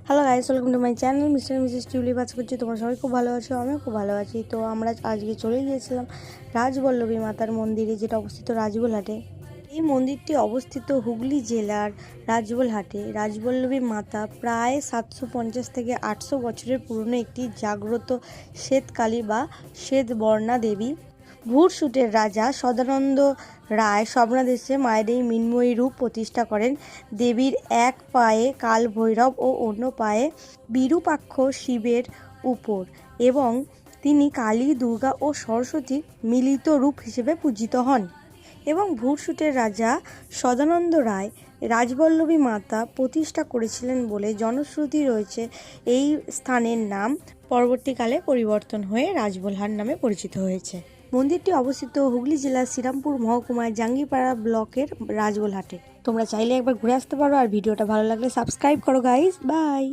Hello guys, welcome to my channel mister missus Tulip. আশা করছি তোমরা সবাই খুব ভালো আছো, আমিও খুব ভালো আছি। তো আমরা আজকে চলে গিয়েছিলাম রাজবল্লভী মাতার মন্দিরে, যেটা অবস্থিত রাজবলহাটে। এই মন্দিরটি অবস্থিত হুগলি জেলার রাজবলহাটে। রাজবল্লভী মাতা প্রায় 750 থেকে 800 বছরের পুরনো একটি জাগ্রত শ্বেতকালী বা শ্বেতবর্ণা দেবী। ভুরসুটের রাজা সদানন্দ রায় স্বপ্নাদেশে মায়ের এই মৃন্ময়ী রূপ প্রতিষ্ঠা করেন। দেবীর এক পায়ে কাল ভৈরব ও অন্য পায়ে বিরূপাক্ষ শিবের উপর, এবং তিনি কালী, দুর্গা ও সরস্বতীর মিলিত রূপ হিসেবে পূজিত হন। এবং ভুরসুটের রাজা সদানন্দ রায় রাজবল্লভী মাতা প্রতিষ্ঠা করেছিলেন বলে জনশ্রুতি রয়েছে। এই স্থানের নাম পরবর্তীকালে পরিবর্তন হয়ে রাজবলহাট নামে পরিচিত হয়েছে। মন্দিরটি অবস্থিত হুগলি জেলার শ্রীরামপুর মহকুমার জাঙ্গিপাড়া ব্লকের রাজবলহাটে। তোমরা চাইলে একবার ঘুরে আসতে পারো। আর ভিডিওটা ভালো লাগলে সাবস্ক্রাইব করো গাইস। বাই।